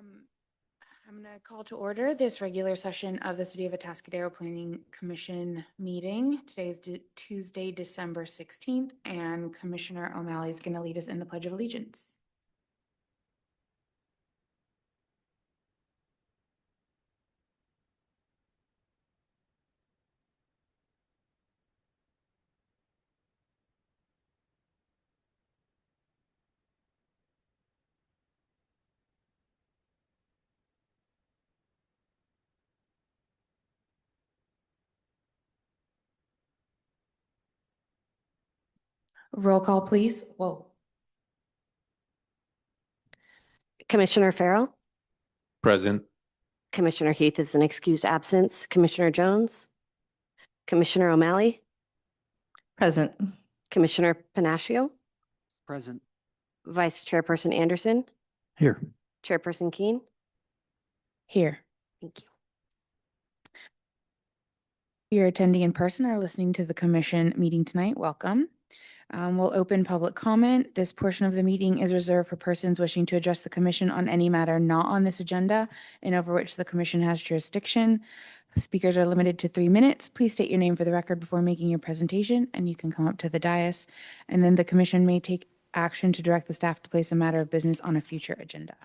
I'm going to call to order this regular session of the City of Atascadero Planning Commission meeting. Today is Tuesday, December 16th, and Commissioner O'Malley is going to lead us in the Pledge of Allegiance. Roll call, please. Whoa. Commissioner Farrell. Present. Commissioner Heath is an excused absence. Commissioner Jones. Commissioner O'Malley. Present. Commissioner Panaccio. Present. Vice Chairperson Anderson. Here. Chairperson Keene. Here. Thank you. If you're attending in person or listening to the commission meeting tonight, welcome. We'll open public comment. This portion of the meeting is reserved for persons wishing to address the commission on any matter not on this agenda and over which the commission has jurisdiction. Speakers are limited to 3 minutes. Please state your name for the record before making your presentation, and you can come up to the dais. And then the commission may take action to direct the staff to place a matter of business on a future agenda.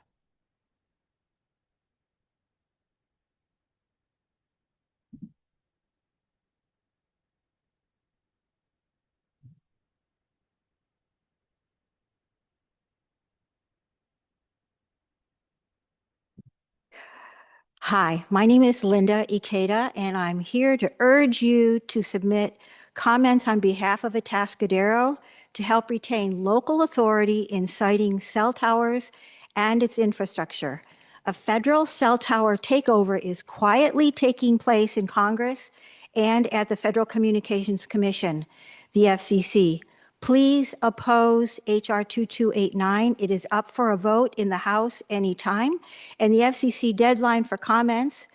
Hi, my name is Linda Ikeda, and I'm here to urge you to submit comments on behalf of Atascadero to help retain local authority in siting cell towers and its infrastructure. A federal cell tower takeover is quietly taking place in Congress and at the Federal Communications Commission, the FCC. Please oppose H.R. 2289. It is up for a vote in the House anytime. And the FCC deadline for comments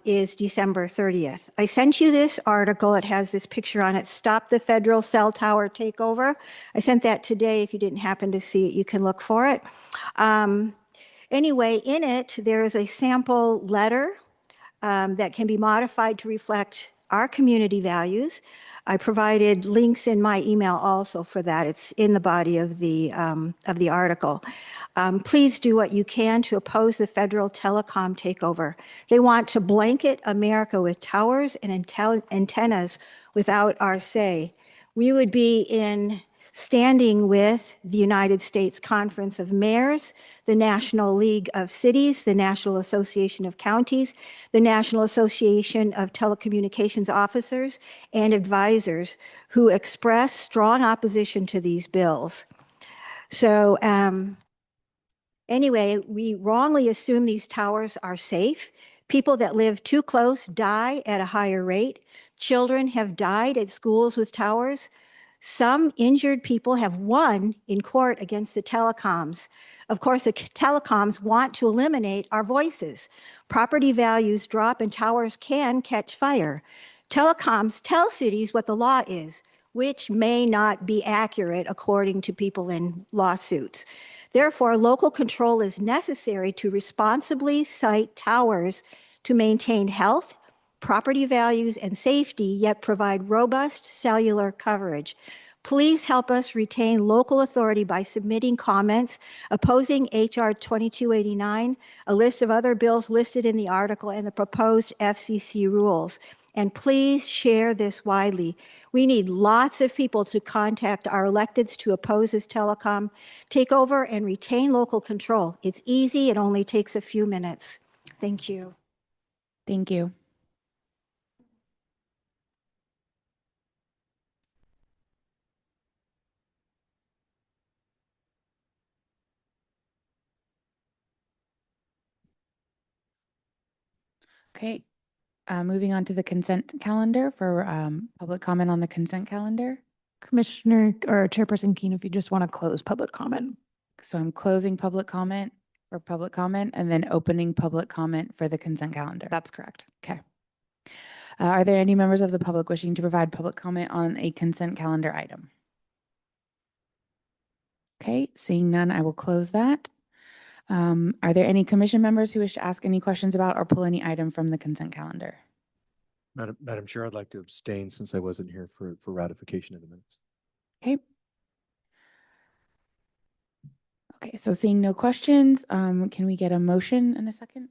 is December 30th. I sent you this article. It has this picture on it, Stop the Federal Cell Tower Takeover. I sent that today. If you didn't happen to see it, you can look for it. Anyway, in it, there is a sample letter that can be modified to reflect our community values. I provided links in my email also for that. It's in the body of the article. Please do what you can to oppose the federal telecom takeover. They want to blanket America with towers and antennas without our say. We would be in standing with the United States Conference of Mayors, the National League of Cities, the National Association of Counties, the National Association of Telecommunications Officers and Advisors, who express strong opposition to these bills. So anyway, we wrongly assume these towers are safe. People that live too close die at a higher rate. Children have died at schools with towers. Some injured people have won in court against the telecoms. Of course, the telecoms want to eliminate our voices. Property values drop and towers can catch fire. Telecoms tell cities what the law is, which may not be accurate according to people in lawsuits. Therefore, local control is necessary to responsibly site towers to maintain health, property values, and safety, yet provide robust cellular coverage. Please help us retain local authority by submitting comments opposing H.R. 2289, a list of other bills listed in the article, and the proposed FCC rules. And please share this widely. We need lots of people to contact our electeds to oppose this telecom takeover and retain local control. It's easy. It only takes a few minutes. Thank you. Thank you. Okay, moving on to the consent calendar for public comment on the consent calendar. Commissioner or Chairperson Keene, if you just want to close public comment. So I'm closing public comment for public comment and then opening public comment for the consent calendar. That's correct. Okay. Are there any members of the public wishing to provide public comment on a consent calendar item? Okay, seeing none, I will close that. Are there any commission members who wish to ask any questions about or pull any item from the consent calendar? Madam Chair, I'd like to abstain since I wasn't here for ratification of the minutes. Okay. Okay, so seeing no questions, can we get a motion in a second?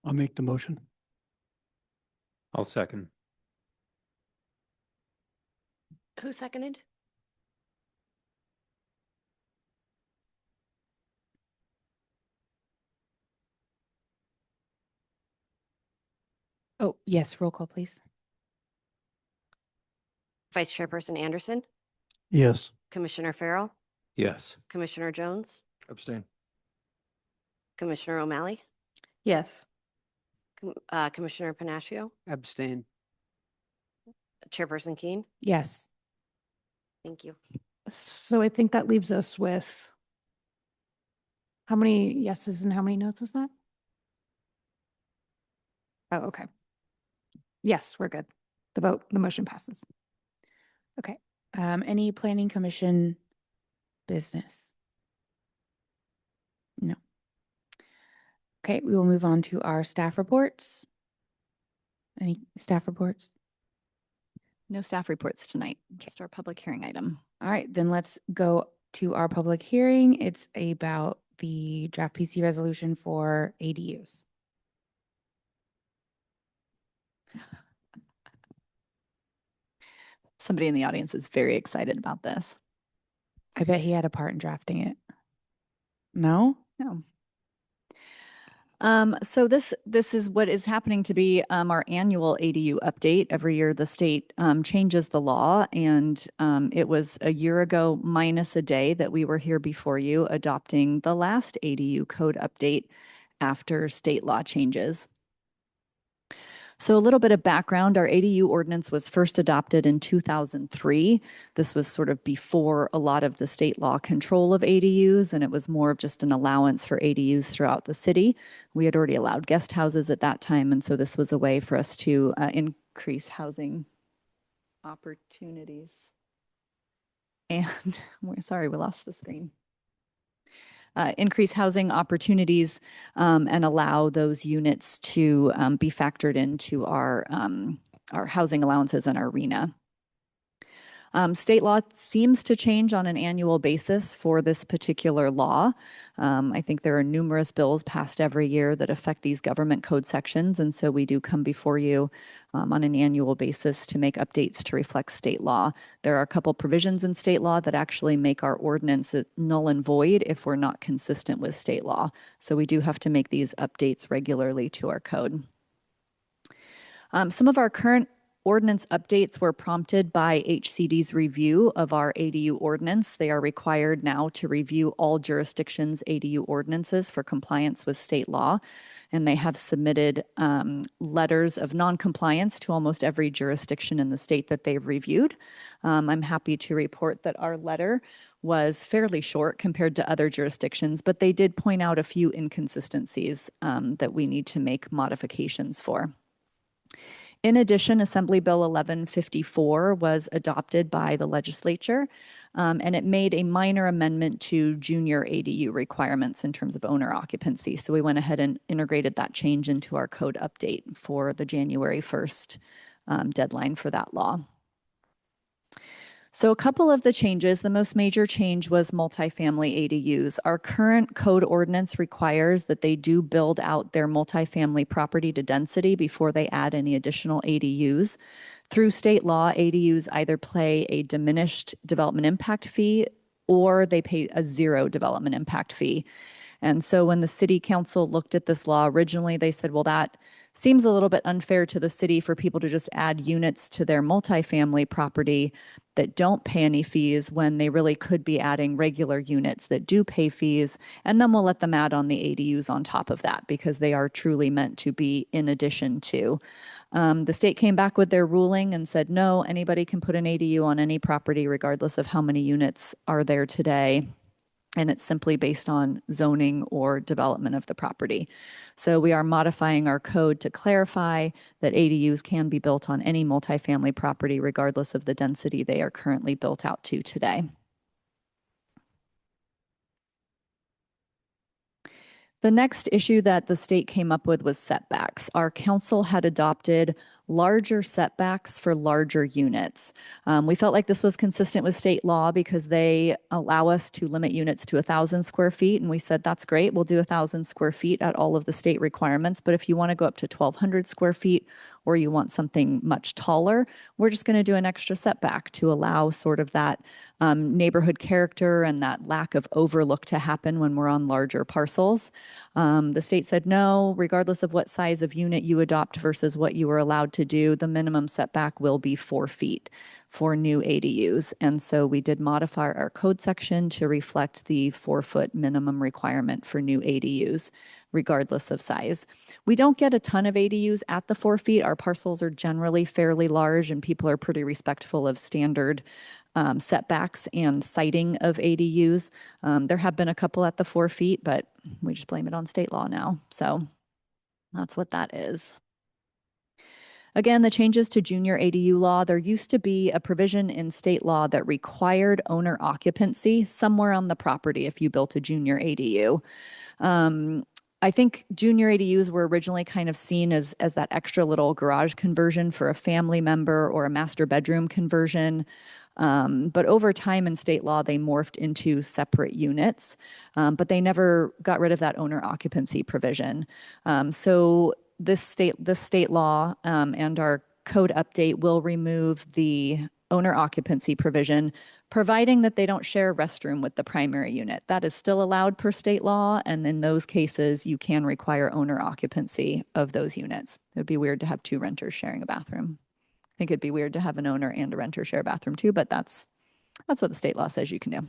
I'll make the motion. I'll second. Who seconded? Oh, yes, roll call, please. Vice Chairperson Anderson, Yes. Commissioner Farrell, Yes. Commissioner Jones, Abstain. Commissioner O'Malley, Yes. Commissioner Panaccio, Abstain. Chairperson Keen. Yes. Thank you. So I think that leaves us with how many yeses and how many noes was that? Oh, okay. Yes, we're good. The motion passes. Okay. Any planning commission business? No. Okay, we will move on to our staff reports. Any staff reports? No staff reports tonight, just our public hearing item. All right, then let's go to our public hearing. It's about the draft PC resolution for ADUs. Somebody in the audience is very excited about this. I bet he had a part in drafting it. No? No. So this is what is happening to be our annual ADU update. Every year the state changes the law, and it was a year ago minus a day that we were here before you adopting the last ADU code update after state law changes. So a little bit of background, our ADU ordinance was first adopted in 2003. This was sort of before a lot of the state law control of ADUs, and it was more of just an allowance for ADUs throughout the city. We had already allowed guest houses at that time, and so this was a way for us to increase housing opportunities. And sorry, we lost the screen. Increase housing opportunities and allow those units to be factored into our housing allowances and our RENA. State law seems to change on an annual basis for this particular law. I think there are numerous bills passed every year that affect these government code sections, and so we do come before you on an annual basis to make updates to reflect state law. There are a couple provisions in state law that actually make our ordinance null and void if we're not consistent with state law. So we do have to make these updates regularly to our code. Some of our current ordinance updates were prompted by HCD's review of our ADU ordinance. They are required now to review all jurisdictions' ADU ordinances for compliance with state law, and they have submitted letters of noncompliance to almost every jurisdiction in the state that they've reviewed. I'm happy to report that our letter was fairly short compared to other jurisdictions, but they did point out a few inconsistencies that we need to make modifications for. In addition, Assembly Bill 1154 was adopted by the legislature, and it made a minor amendment to junior ADU requirements in terms of owner occupancy. So we went ahead and integrated that change into our code update for the January 1st deadline for that law. So a couple of the changes, the most major change was multifamily ADUs. Our current code ordinance requires that they do build out their multifamily property to density before they add any additional ADUs. Through state law, ADUs either pay a diminished development impact fee or they pay a zero development impact fee. And so when the city council looked at this law originally, they said, well, that seems a little bit unfair to the city for people to just add units to their multifamily property that don't pay any fees when they really could be adding regular units that do pay fees. And then we'll let them add on the ADUs on top of that because they are truly meant to be in addition to. The state came back with their ruling and said, no, anybody can put an ADU on any property regardless of how many units are there today. And it's simply based on zoning or development of the property. So we are modifying our code to clarify that ADUs can be built on any multifamily property regardless of the density they are currently built out to today. The next issue that the state came up with was setbacks. Our council had adopted larger setbacks for larger units. We felt like this was consistent with state law because they allow us to limit units to 1,000 square feet. And we said, that's great. We'll do 1,000 square feet at all of the state requirements. But if you want to go up to 1,200 square feet or you want something much taller, we're just going to do an extra setback to allow sort of that neighborhood character and that lack of overlook to happen when we're on larger parcels. The state said no, regardless of what size of unit you adopt versus what you were allowed to do, the minimum setback will be 4 feet for new ADUs. And so we did modify our code section to reflect the 4-foot minimum requirement for new ADUs, regardless of size. We don't get a ton of ADUs at the 4 feet. Our parcels are generally fairly large and people are pretty respectful of standard setbacks and siting of ADUs. There have been a couple at the 4 feet, but we just blame it on state law now. So that's what that is. Again, the changes to junior ADU law, there used to be a provision in state law that required owner occupancy somewhere on the property if you built a junior ADU. I think junior ADUs were originally kind of seen as that extra little garage conversion for a family member or a master bedroom conversion. But over time in state law, they morphed into separate units, but they never got rid of that owner occupancy provision. So this state law and our code update will remove the owner occupancy provision, providing that they don't share a restroom with the primary unit. That is still allowed per state law, and in those cases, you can require owner occupancy of those units. It would be weird to have 2 renters sharing a bathroom. I think it'd be weird to have an owner and a renter share a bathroom too, but that's what the state law says you can do.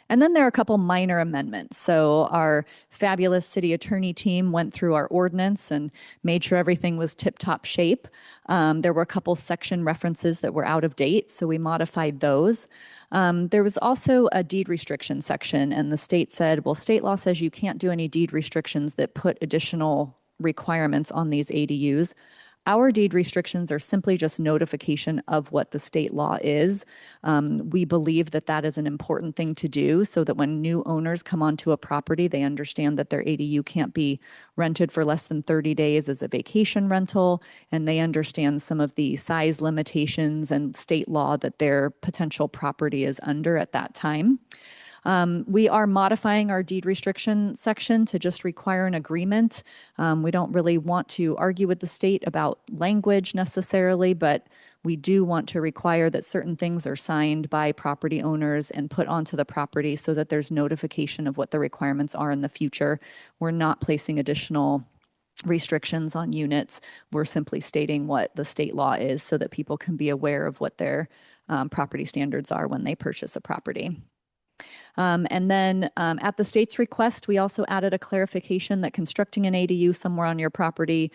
And then there are a couple minor amendments. So our fabulous city attorney team went through our ordinance and made sure everything was tip-top shape. There were a couple section references that were out of date, so we modified those. There was also a deed restriction section, and the state said, well, state law says you can't do any deed restrictions that put additional requirements on these ADUs. Our deed restrictions are simply just notification of what the state law is. We believe that that is an important thing to do so that when new owners come onto a property, they understand that their ADU can't be rented for less than 30 days as a vacation rental, and they understand some of the size limitations and state law that their potential property is under at that time. We are modifying our deed restriction section to just require an agreement. We don't really want to argue with the state about language necessarily, but we do want to require that certain things are signed by property owners and put onto the property so that there's notification of what the requirements are in the future. We're not placing additional restrictions on units. We're simply stating what the state law is so that people can be aware of what their property standards are when they purchase a property. And then at the state's request, we also added a clarification that constructing an ADU somewhere on your property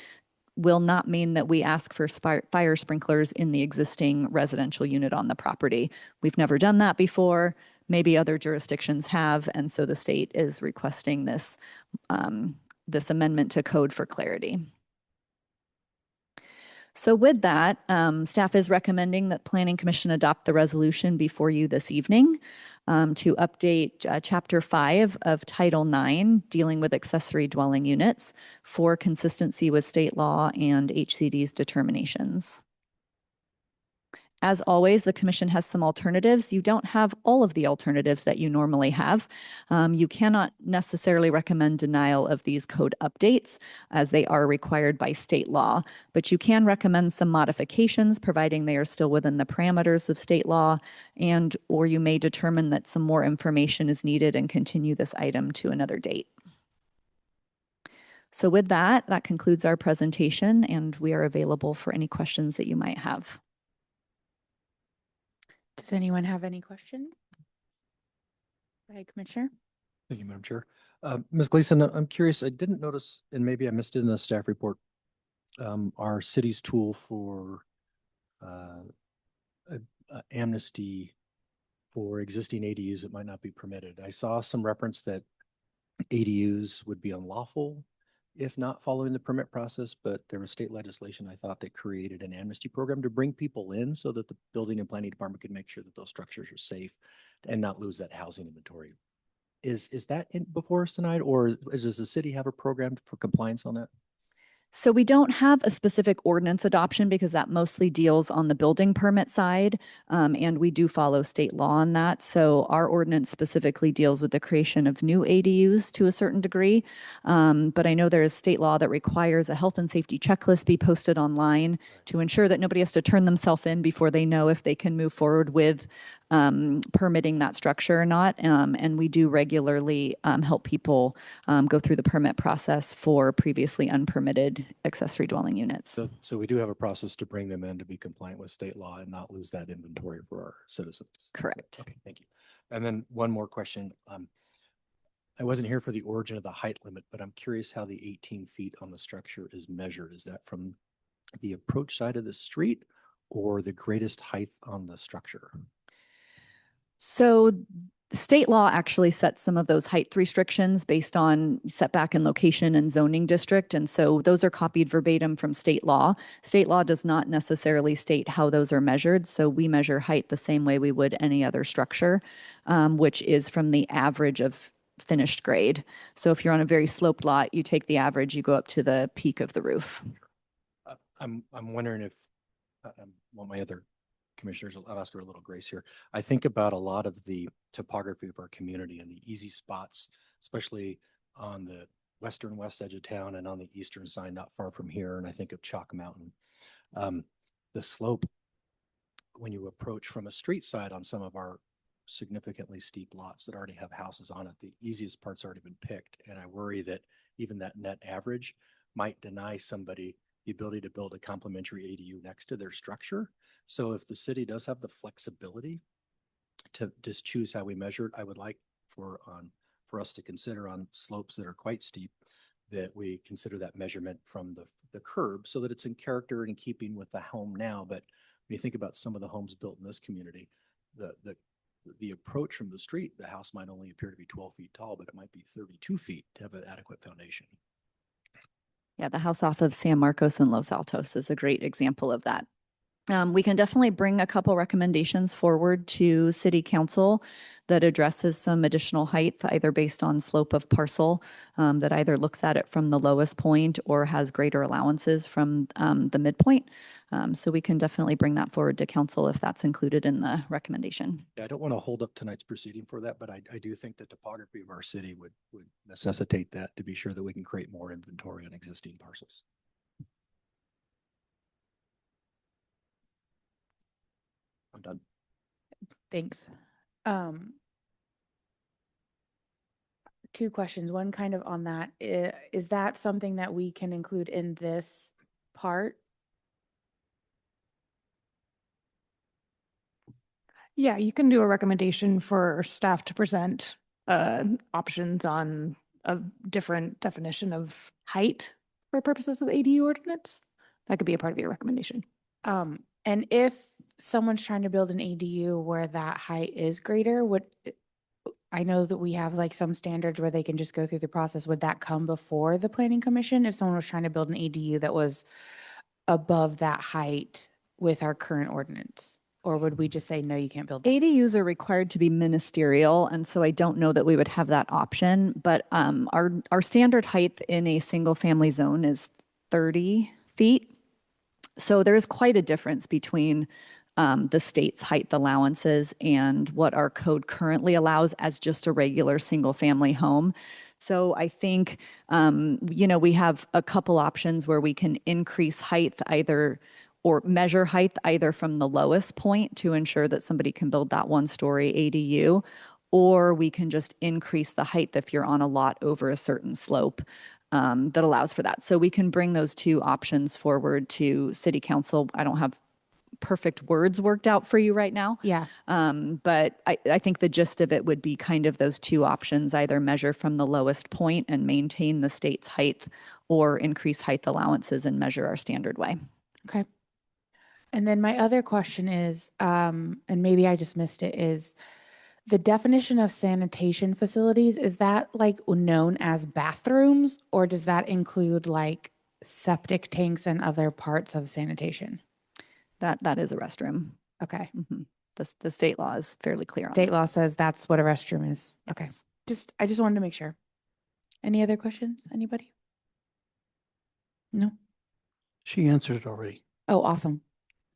will not mean that we ask for fire sprinklers in the existing residential unit on the property. We've never done that before. Maybe other jurisdictions have, and so the state is requesting this, this amendment to code for clarity. So with that, staff is recommending that Planning Commission adopt the resolution before you this evening to update Chapter 5 of Title 9, dealing with accessory dwelling units for consistency with state law and HCD's determinations. As always, the commission has some alternatives. You don't have all of the alternatives that you normally have. You cannot necessarily recommend denial of these code updates as they are required by state law, but you can recommend some modifications providing they are still within the parameters of state law, and or you may determine that some more information is needed and continue this item to another date. So with that, that concludes our presentation, and we are available for any questions that you might have. Does anyone have any questions? Go ahead, Commissioner. Thank you, Madam Chair. Ms. Gleason, I'm curious, I didn't notice, and maybe I missed it in the staff report, our city's tool for amnesty for existing ADUs that might not be permitted. I saw some reference that ADUs would be unlawful if not following the permit process, but there was state legislation, I thought, that created an amnesty program to bring people in so that the building and planning department could make sure that those structures are safe and not lose that housing inventory. Is that in before us tonight, or does the city have a program for compliance on that? So we don't have a specific ordinance adoption because that mostly deals on the building permit side. And we do follow state law on that. So our ordinance specifically deals with the creation of new ADUs to a certain degree. But I know there is state law that requires a health and safety checklist be posted online to ensure that nobody has to turn themselves in before they know if they can move forward with permitting that structure or not. And we do regularly help people go through the permit process for previously unpermitted accessory dwelling units. So we do have a process to bring them in to be compliant with state law and not lose that inventory for our citizens. Correct. Okay, thank you. And then one more question. I wasn't here for the origin of the height limit, but I'm curious how the 18 feet on the structure is measured. Is that from the approach side of the street or the greatest height on the structure? So state law actually sets some of those height restrictions based on setback and location and zoning district. And so those are copied verbatim from state law. State law does not necessarily state how those are measured. So we measure height the same way we would any other structure, which is from the average of finished grade. So if you're on a very sloped lot, you take the average, you go up to the peak of the roof. I'm wondering if, well, my other commissioners, I'll ask her a little grace here. I think about a lot of the topography of our community and the easy spots, especially on the western west edge of town and on the eastern side, not far from here. And I think of Chalk Mountain. The slope, when you approach from a street side on some of our significantly steep lots that already have houses on it, the easiest part's already been picked. And I worry that even that net average might deny somebody the ability to build a complementary ADU next to their structure. So if the city does have the flexibility to just choose how we measure it, I would like for us to consider on slopes that are quite steep that we consider that measurement from the curb so that it's in character and in keeping with the home now. But when you think about some of the homes built in this community, the approach from the street, the house might only appear to be 12 feet tall, but it might be 32 feet to have an adequate foundation. Yeah, the house off of San Marcos and Los Altos is a great example of that. We can definitely bring a couple recommendations forward to City Council that addresses some additional height, either based on slope of parcel, that either looks at it from the lowest point or has greater allowances from the midpoint. So we can definitely bring that forward to council if that's included in the recommendation. Yeah, I don't want to hold up tonight's proceeding for that, but I do think the topography of our city would necessitate that to be sure that we can create more inventory on existing parcels. I'm done. Thanks. Two questions. One kind of on that. Is that something that we can include in this part? Yeah, you can do a recommendation for staff to present options on a different definition of height for purposes of the ADU ordinance. That could be a part of your recommendation. And if someone's trying to build an ADU where that height is greater, I know that we have like some standards where they can just go through the process. Would that come before the planning commission if someone was trying to build an ADU that was above that height with our current ordinance? Or would we just say, no, you can't build that? ADUs are required to be ministerial, and so I don't know that we would have that option. But our standard height in a single family zone is 30 feet. So there is quite a difference between the state's height allowances and what our code currently allows as just a regular single family home. So I think, we have a couple options where we can increase height or measure height either from the lowest point to ensure that somebody can build that 1-story ADU, or we can just increase the height if you're on a lot over a certain slope. That allows for that. So we can bring those two options forward to City Council. I don't have perfect words worked out for you right now. Yeah. But I think the gist of it would be kind of those two options, either measure from the lowest point and maintain the state's height, or increase height allowances and measure our standard way. Okay. And then my other question is, and maybe I just missed it, is the definition of sanitation facilities, is that like known as bathrooms, or does that include like septic tanks and other parts of sanitation? That is a restroom. Okay. Mm-hmm. The state law is fairly clear on State that. law says that's what a restroom is. Okay. Yes. I just wanted to make sure. Any other questions? Anybody? No? She answered it already. Oh, awesome.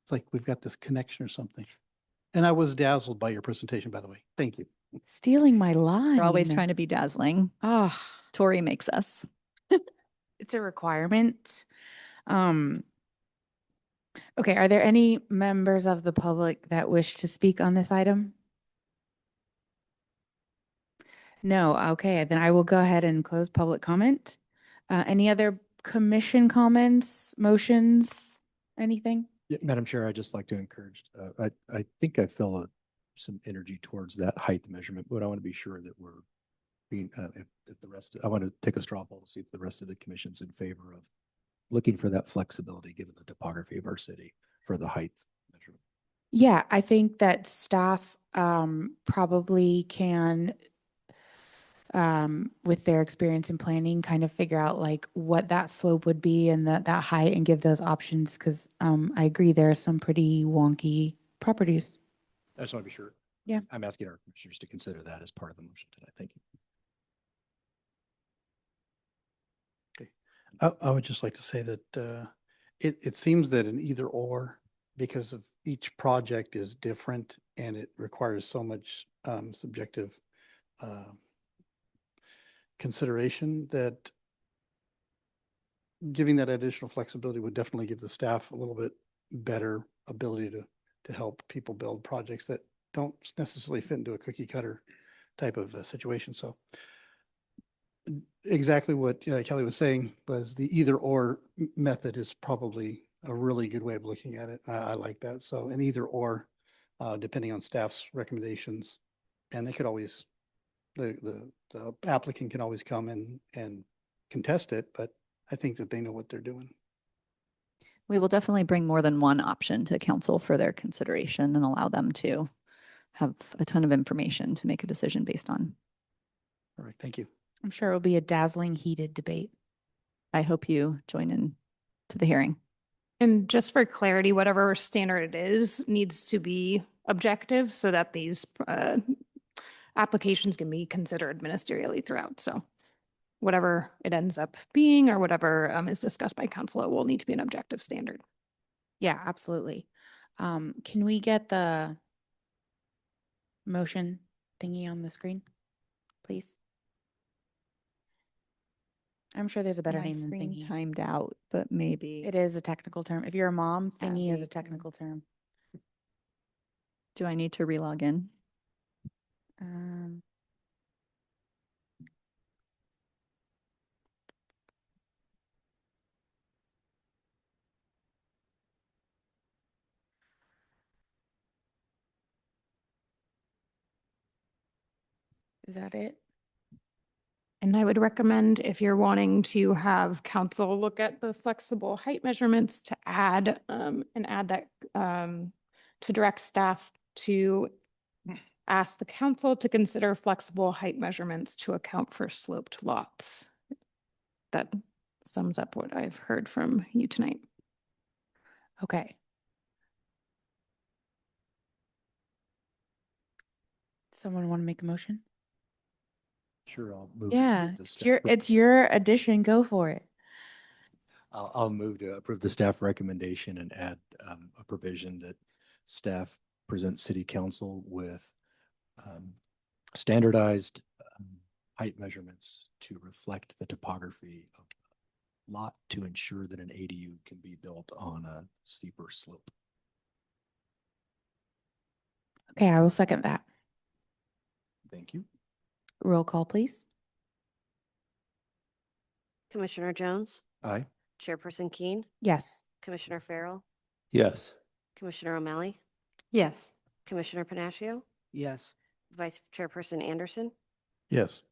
It's like we've got this connection or something. And I was dazzled by your presentation, by the way. Thank you. Stealing my line. We're always trying to be dazzling. Ah, Tori makes us. it's a requirement. Okay, are there any members of the public that wish to speak on this item? No, okay, then I will go ahead and close public comment. Any other commission comments, motions, anything? Yeah, Madam Chair, I'd just like to encourage, I think I feel some energy towards that height measurement, but I want to be sure that we're being, if the rest, I want to take a straw poll to see if the rest of the commission's in favor of looking for that flexibility, given the topography of our city for the height measurement. Yeah, I think that staff probably can, with their experience in planning, kind of figure out like what that slope would be and that height and give those options. Because I agree, there are some pretty wonky properties. I just want to be sure. Yeah. I'm asking our commissioners to consider that as part of the motion tonight. Thank you. I would just like to say that it seems that an either or, because of each project is different and it requires so much subjective consideration, that giving that additional flexibility would definitely give the staff a little bit better ability to help people build projects that don't necessarily fit into a cookie cutter type of situation. So exactly what Kelly was saying was the either or method is probably a really good way of looking at it. I like that. So an either or, depending on staff's recommendations, and they could always, the applicant can always come and contest it, but I think that they know what they're doing. We will definitely bring more than one option to council for their consideration and allow them to have a ton of information to make a decision based on. All right, thank you. I'm sure it will be a dazzling, heated debate. I hope you join in to the hearing. And just for clarity, whatever standard it is needs to be objective so that these applications can be considered ministerially throughout. So whatever it ends up being or whatever is discussed by council, it will need to be an objective standard. Yeah, absolutely. Can we get the motion thingy on the screen, please? I'm sure there's a better My name than screen thingy. timed out, but maybe. It is a technical term. If you're a mom, thingy is a Abby, technical term. Do I need to relog in? Um, is that it? And I would recommend if you're wanting to have council look at the flexible height measurements to add that to direct staff to ask the council to consider flexible height measurements to account for sloped lots. That sums up what I've heard from you tonight. Okay. Someone want to make a motion? Sure, I'll move. Yeah, the it's staff it's your addition. Go for it. I'll move to approve the staff recommendation and add a provision that staff present city council with standardized height measurements to reflect the topography of the lot to ensure that an ADU can be built on a steeper slope. Okay, I will second that. Thank you. Roll call, please. Commissioner Jones, Aye. Chairperson Keen, Yes. Commissioner Farrell, Yes. Commissioner O'Malley, Yes. Commissioner Panaccio, Yes. Vice Chairperson Anderson. Yes.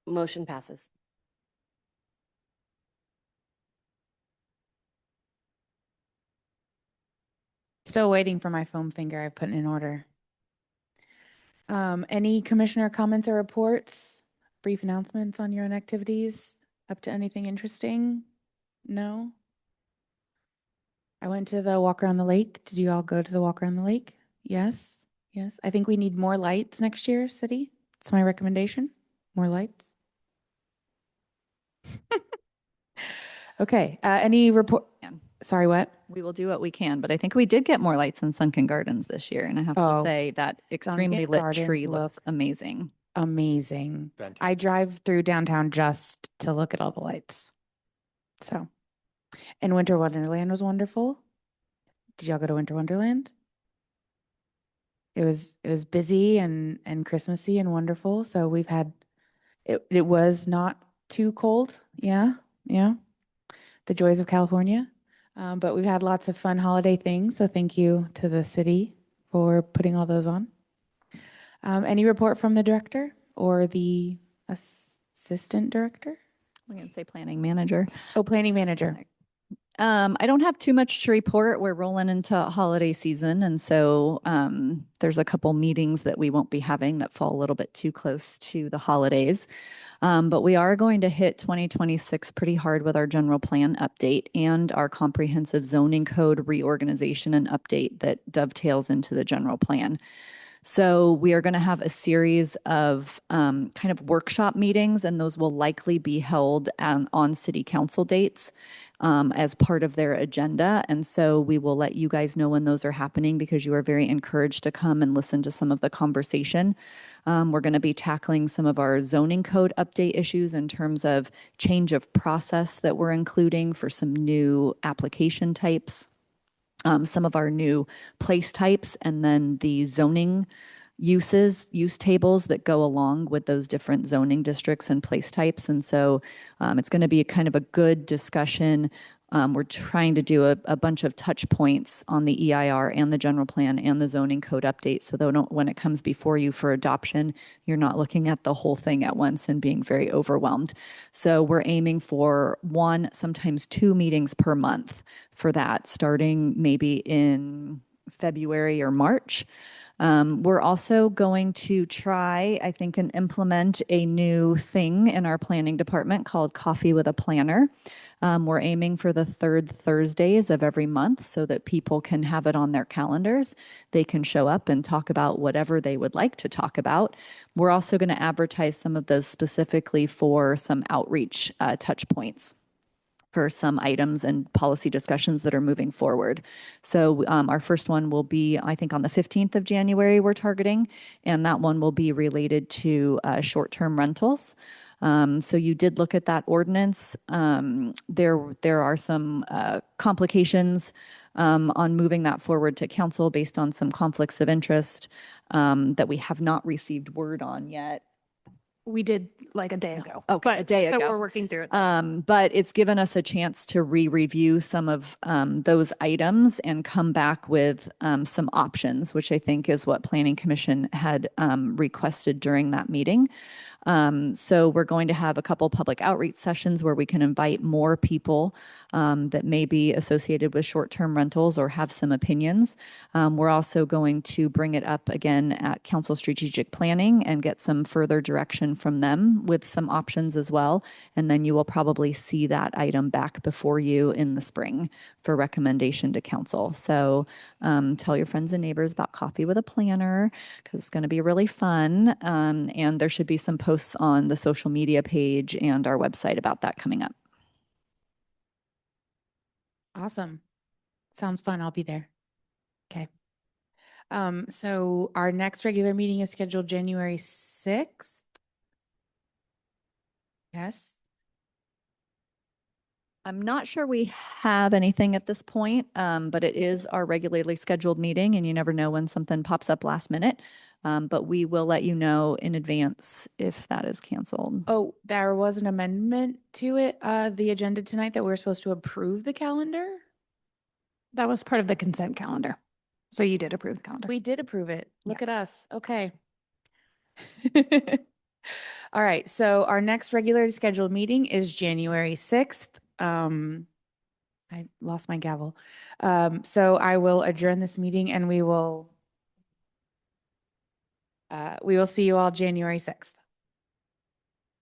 Motion passes. Still waiting for my foam finger. I've put in order. Any commissioner comments or reports? Brief announcements on your own activities? Up to anything interesting? No? I went to the walk around the lake. Did you all go to the walk around the lake? Yes? Yes. I think we need more lights next year, city. That's my recommendation. More lights. Okay, any report? Can. Sorry, what? We will do what we can, but I think we did get more lights in Sunken Gardens this year. And I have to Oh, say that extremely Sunken lit Garden tree look looks amazing. Amazing. I Fantastic. drive through downtown just to look at all the lights. So, and Winter Wonderland was wonderful. Did y'all go to Winter Wonderland? It was busy and Christmassy and wonderful. So we've had it was not too cold. Yeah. Yeah. The joys of California. But we've had lots of fun holiday things. So thank you to the city for putting all those on. Any report from the director or the assistant director? I'm going to say planning manager. Oh, planning manager. I don't have too much to report. We're rolling into holiday season. And so there's a couple meetings that we won't be having that fall a little bit too close to the holidays. But we are going to hit 2026 pretty hard with our general plan update and our comprehensive zoning code reorganization and update that dovetails into the general plan. So we are going to have a series of kind of workshop meetings, and those will likely be held on city council dates as part of their agenda. And so we will let you guys know when those are happening because you are very encouraged to come and listen to some of the conversation. We're going to be tackling some of our zoning code update issues in terms of change of process that we're including for some new application types. Some of our new place types, and then the zoning use tables that go along with those different zoning districts and place types. And so it's going to be kind of a good discussion. We're trying to do a bunch of touch points on the EIR and the general plan and the zoning code update. So that when it comes before you for adoption, you're not looking at the whole thing at once and being very overwhelmed. So we're aiming for 1, sometimes 2 meetings per month for that, starting maybe in February or March. We're also going to try, I think, and implement a new thing in our planning department called Coffee with a Planner. We're aiming for the 3rd Thursdays of every month so that people can have it on their calendars. They can show up and talk about whatever they would like to talk about. We're also going to advertise some of those specifically for some outreach touch points for some items and policy discussions that are moving forward. So our first one will be, I think, on the 15th of January we're targeting, and that one will be related to short-term rentals. So you did look at that ordinance. There are some complications on moving that forward to council based on some conflicts of interest that we have not received word on yet. We did like a day ago. Okay, but a day so ago. we're working through it. But it's given us a chance to re-review some of those items and come back with some options, which I think is what Planning Commission had requested during that meeting. So we're going to have a couple public outreach sessions where we can invite more people that may be associated with short-term rentals or have some opinions. We're also going to bring it up again at Council Strategic Planning and get some further direction from them with some options as well. And then you will probably see that item back before you in the spring for recommendation to council. So tell your friends and neighbors about Coffee with a Planner because it's going to be really fun. And there should be some posts on the social media page and our website about that coming up. Awesome. Sounds fun. I'll be there. Okay. So our next regular meeting is scheduled January 6th. Yes. I'm not sure we have anything at this point, but it is our regularly scheduled meeting and you never know when something pops up last minute. But we will let you know in advance if that is canceled. Oh, there was an amendment to it, the agenda tonight that we were supposed to approve the calendar. That was part of the consent calendar. So you did approve the calendar. We did approve it. Look Yeah. at us. Okay. All right. So our next regularly scheduled meeting is January 6th. I lost my gavel. So I will adjourn this meeting and we will see you all January 6th.